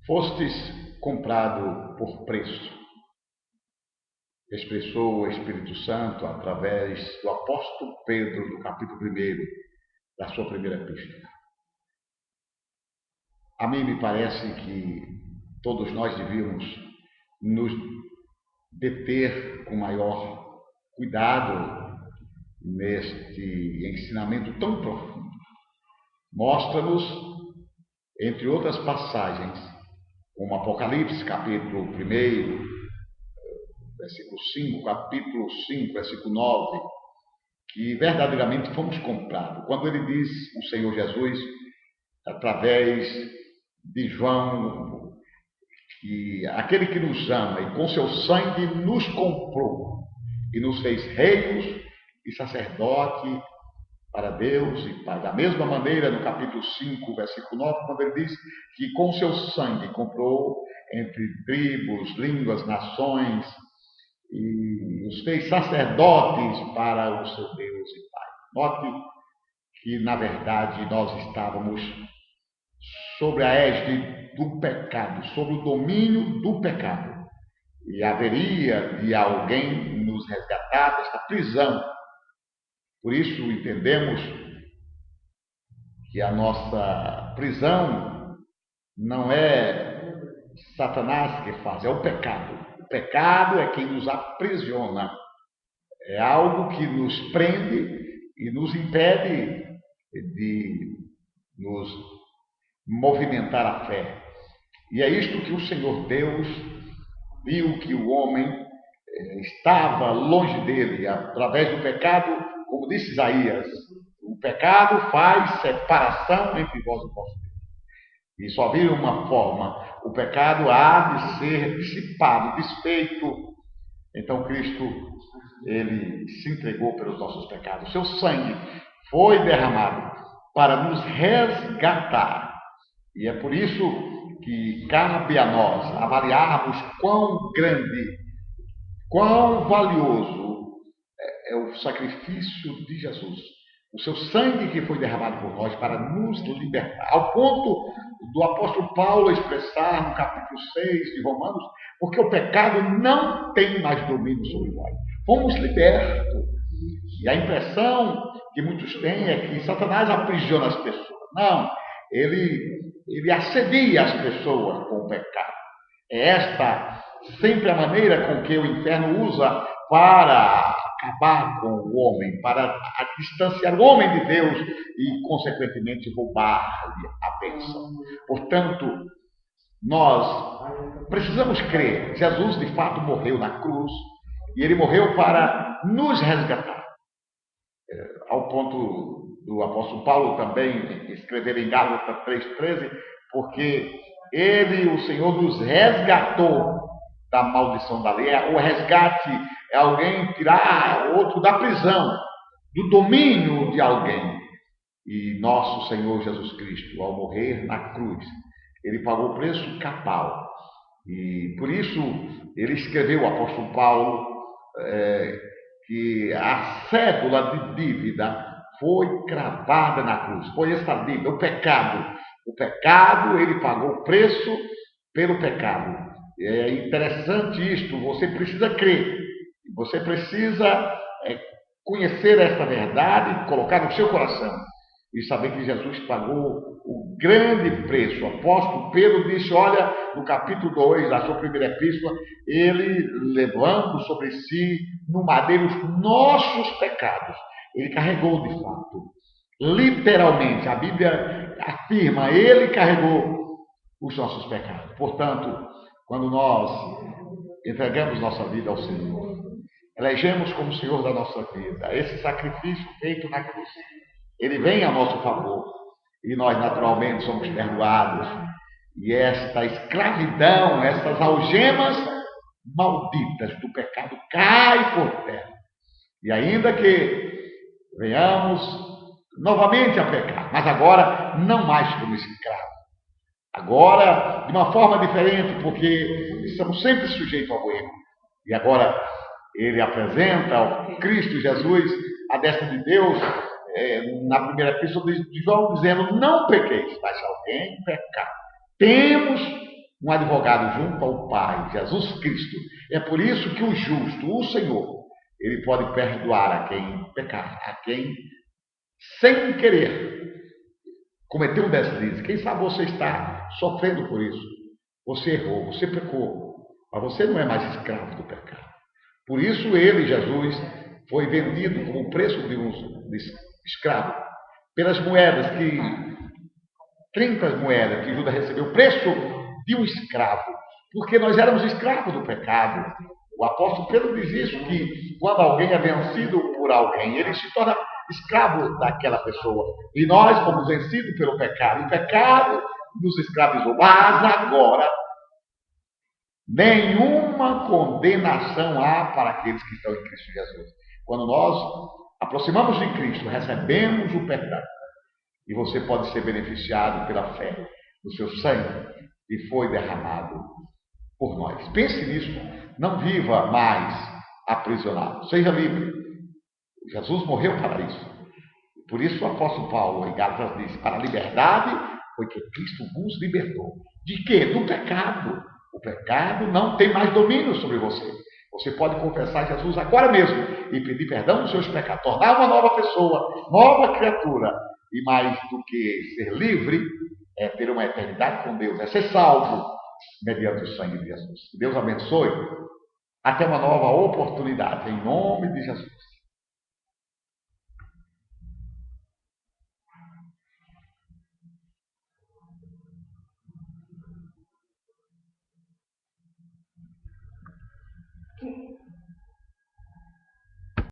Fostes comprado por preço, expressou o Espírito Santo através do apóstolo Pedro, no capítulo 1 da sua primeira epístola. A mim me parece que todos nós devíamos nos deter com maior cuidado neste ensinamento tão profundo. Mostra-nos, entre outras passagens, como Apocalipse, capítulo 1, versículo 5, capítulo 5, versículo 9, que verdadeiramente fomos comprados. Quando ele diz, o Senhor Jesus, através de João, que aquele que nos ama e com seu sangue nos comprou e nos fez reis e sacerdote para Deus e Pai. Da mesma maneira, no capítulo 5, versículo 9, quando ele diz que com seu sangue comprou entre tribos, línguas, nações e os fez sacerdotes para o seu Deus e Pai. Note que, na verdade, nós estávamos sobre a égide do pecado, sobre o domínio do pecado. E haveria de alguém nos resgatar desta prisão. Por isso entendemos que a nossa prisão não é Satanás que faz, é o pecado. O pecado é quem nos aprisiona. É algo que nos prende e nos impede de nos movimentar a fé. E é isto que o Senhor Deus viu que o homem estava longe dele, através do pecado, como disse Isaías, o pecado faz separação entre vós e vós. E só havia uma forma, o pecado há de ser dissipado, desfeito. Então Cristo, ele se entregou pelos nossos pecados. Seu sangue foi derramado para nos resgatar. E é por isso que cabe a nós avaliarmos quão grande, quão valioso é o sacrifício de Jesus. O seu sangue que foi derramado por nós para nos libertar. Ao ponto do apóstolo Paulo expressar no capítulo 6 de Romanos, porque o pecado não tem mais domínio sobre nós. Fomos libertos. E a impressão que muitos têm é que Satanás aprisiona as pessoas. Não, ele assedia as pessoas com o pecado. É esta sempre a maneira com que o inferno usa para acabar com o homem, para distanciar o homem de Deus e, consequentemente, roubar-lhe a bênção. Portanto, nós precisamos crer. Jesus, de fato, morreu na cruz e ele morreu para nos resgatar. Ao ponto do apóstolo Paulo também escrever em Gálatas 3,13, porque ele, o Senhor, nos resgatou da maldição da lei. O resgate é alguém tirar outro da prisão, do domínio de alguém. E nosso Senhor Jesus Cristo, ao morrer na cruz, ele pagou o preço cabal. E por isso ele escreveu, o apóstolo Paulo, que a cédula de dívida foi cravada na cruz. Foi essa dívida, o pecado. O pecado, ele pagou o preço pelo pecado. É interessante isto, você precisa crer. Você precisa conhecer esta verdade, colocar no seu coração e saber que Jesus pagou o grande preço. O apóstolo Pedro disse, olha, no capítulo 2 da sua primeira epístola, ele levando sobre si no madeiro os nossos pecados. Ele carregou de fato. Literalmente, a Bíblia afirma, ele carregou os nossos pecados. Portanto, quando nós entregamos nossa vida ao Senhor, elegemos como Senhor da nossa vida esse sacrifício feito na cruz, ele vem a nosso favor e nós naturalmente somos perdoados. E esta escravidão, essas algemas malditas do pecado cai por terra. E ainda que venhamos novamente a pecar, mas agora não mais como escravos. Agora de uma forma diferente, porque estamos sempre sujeitos ao erro. E agora ele apresenta ao Cristo Jesus a destra de Deus, na primeira epístola de João, dizendo, não pequeis, mas se alguém pecar, temos um advogado junto ao Pai, Jesus Cristo. É por isso que o justo, o Senhor, ele pode perdoar a quem pecar, a quem, sem querer, cometeu um deslize. Quem sabe você está sofrendo por isso. Você errou, você pecou, mas você não é mais escravo do pecado. Por isso ele, Jesus, foi vendido como o preço de um escravo, pelas moedas que 30 moedas que Judas recebeu, o preço de um escravo, porque nós éramos escravos do pecado. O apóstolo Pedro diz isso, que quando alguém é vencido por alguém, ele se torna escravo daquela pessoa. E nós fomos vencidos pelo pecado. O pecado nos escravizou. Mas agora, nenhuma condenação há para aqueles que estão em Cristo Jesus. Quando nós aproximamos de Cristo, recebemos o perdão. E você pode ser beneficiado pela fé no seu sangue que foi derramado por nós. Pense nisso. Não viva mais aprisionado. Seja livre. Jesus morreu para isso. Por isso o apóstolo Paulo em Gálatas diz: para a liberdade foi que Cristo vos libertou. De quê? Do pecado. O pecado não tem mais domínio sobre você. Você pode confessar Jesus agora mesmo e pedir perdão dos seus pecados, tornar uma nova pessoa, nova criatura. E mais do que ser livre, é ter uma eternidade com Deus, é ser salvo mediante o sangue de Jesus. Que Deus abençoe. Até uma nova oportunidade, em nome de Jesus.